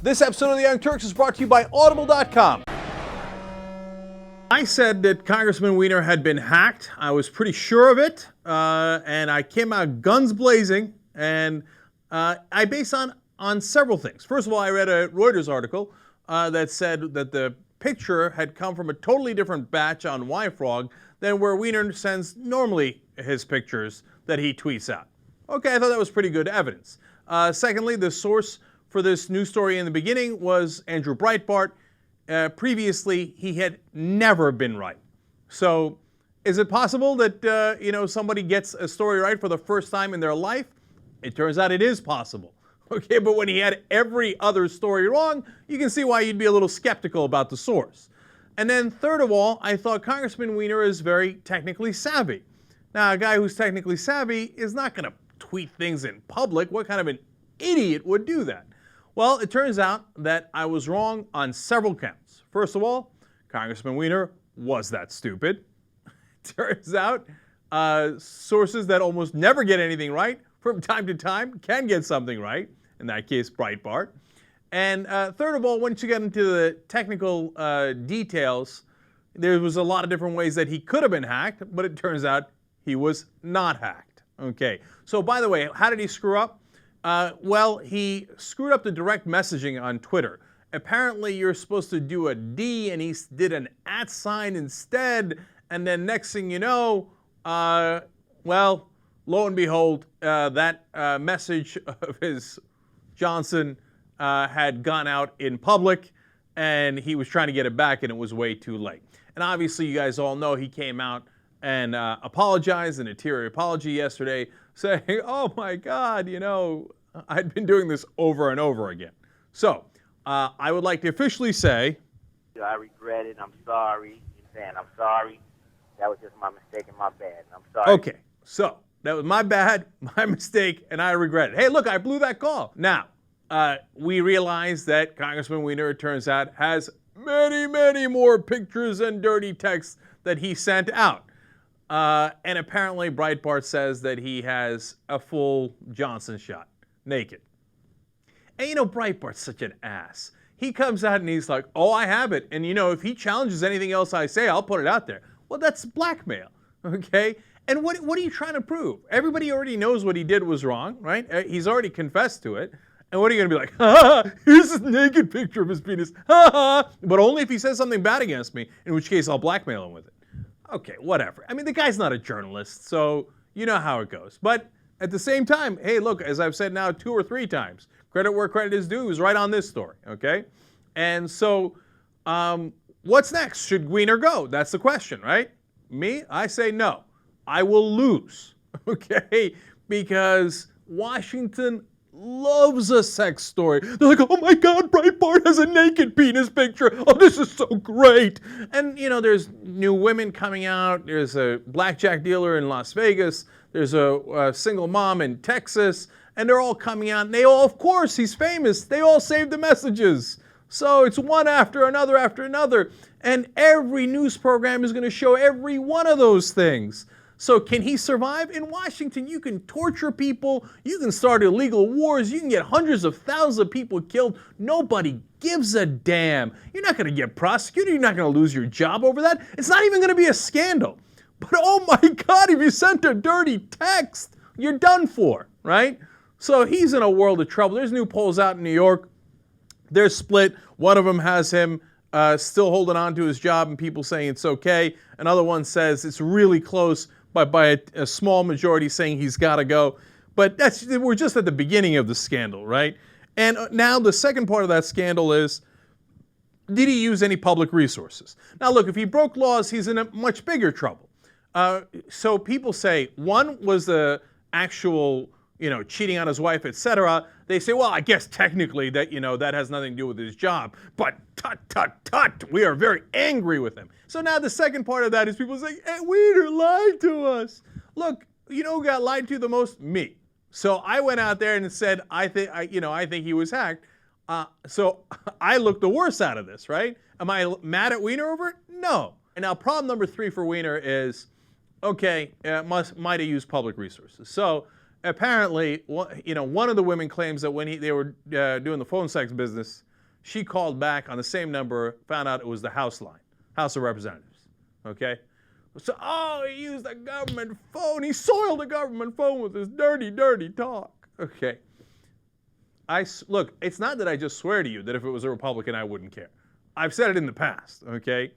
This episode of the Young Turks is brought to you by Audible.com. I said that Congressman Weiner had been hacked. I was pretty sure of it, and I came out guns blazing, and I based on several things. First of all, I read a Reuters article that said that the picture had come from a totally different batch on YFrog than where Weiner sends normally his pictures that he tweets out. Okay, I thought that was pretty good evidence. Secondly, the source for this news story in the beginning was Andrew Breitbart. Previously, he had never been right. So, is it possible that somebody gets a story right for the first time in their life? It turns out it is possible. Okay, but when he had every other story wrong, you can see why you'd be a little skeptical about the source. And then third of all, I thought Congressman Weiner is very technically savvy. Now, a guy who's technically savvy is not going to tweet things in public. What kind of an idiot would do that? Well, it turns out that I was wrong on several counts. First of all, Congressman Weiner was that stupid. Turns out sources that almost never get anything right from time to time can get something right, in that case Breitbart. And third of all, once you get into the technical details, there was a lot of different ways that he could have been hacked, but it turns out he was not hacked. Okay, so by the way, how did he screw up? Well, he screwed up the direct messaging on Twitter. Apparently, you're supposed to do a D, and he did an @ sign instead. And then next thing you know, well, lo and behold, that message of his Johnson had gone out in public, and he was trying to get it back, and it was way too late. And obviously, you guys all know he came out and apologized, an teary apology yesterday, saying, oh my God, I'd been doing this over and over again. So, I would like to officially say, I regret it. I'm sorry. I'm sorry. That was just my mistake and my bad. I'm sorry. Okay, so that was my bad, my mistake, and I regret it. Hey, look, I blew that call. Now, we realize that Congressman Weiner, it turns out, has many, many more pictures and dirty texts that he sent out. And apparently Breitbart says that he has a full Johnson shot, naked. And Breitbart's such an ass. He comes out and he's like, oh, I have it. And if he challenges anything else I say, I'll put it out there. Well, that's blackmail, okay? And what are you trying to prove? Everybody already knows what he did was wrong, right? He's already confessed to it. And what are you going to be like, ha, here's this naked picture of his penis, ha, ha, but only if he says something bad against me, in which case I'll blackmail him with it. Okay, whatever. I mean, the guy's not a journalist, so you know how it goes. But at the same time, hey, look, as I've said now 2 or 3 times, credit where credit is due. He was right on this story, okay? And so what's next? Should Weiner go? That's the question, right? Me, I say no. I will lose, okay? Because Washington loves a sex story. They're like, oh my God, Breitbart has a naked penis picture. Oh, this is so great. And, there's new women coming out. There's a blackjack dealer in Las Vegas. There's a single mom in Texas. And they're all coming out. And they all, of course, he's famous. They all saved the messages. So it's one after another after another. And every news program is going to show every one of those things. So can he survive? In Washington, you can torture people, you can start illegal wars, you can get hundreds of thousands of people killed. Nobody gives a damn. You're not going to get prosecuted, you're not going to lose your job over that. It's not even going to be a scandal. But oh my God, if you sent a dirty text, you're done for, right? So he's in a world of trouble. There's new polls out in New York. They're split. One of them has him still holding on to his job and people saying it's okay. Another one says it's really close, but by a small majority saying he's got to go. But we're just at the beginning of the scandal, right? And now the second part of that scandal is, did he use any public resources? Now look, if he broke laws, he's in a much bigger trouble. So people say, one was the actual, cheating on his wife, etc. They say, well, I guess technically that, that has nothing to do with his job. But tut, we are very angry with him. So now the second part of that is people saying, hey, Weiner lied to us. Look, who got lied to the most? Me. So I went out there and said, I think he was hacked. So I look the worst out of this, right? Am I mad at Weiner over it? No. And now problem number 3 for Weiner is, okay, might have used public resources. So apparently, one of the women claims that when they were doing the phone sex business, She called back on the same number, found out it was the House line, House of Representatives. Okay? So, oh, he used a government phone. He soiled the government phone with his dirty, dirty talk. Okay. Look, it's not that I just swear to you that if it was a Republican, I wouldn't care. I've said it in the past, okay?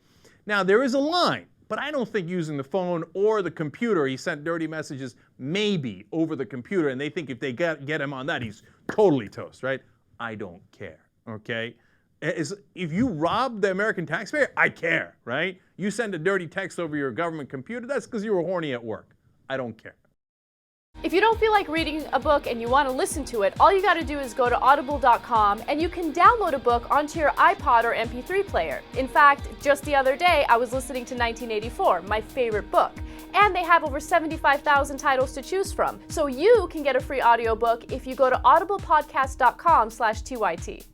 Now, there is a line, but I don't think using the phone or the computer, he sent dirty messages maybe over the computer, and they think if they get him on that, he's totally toast, right? I don't care, okay? If you rob the American taxpayer, I care, right? You send a dirty text over your government computer, that's because you were horny at work. I don't care. If you don't feel like reading a book and you want to listen to it, all you got to do is go to audible.com and you can download a book onto your iPod or MP3 player. In fact, just the other day, I was listening to 1984, my favorite book. And they have over 75,000 titles to choose from. So you can get a free audiobook if you go to audiblepodcast.com/TYT.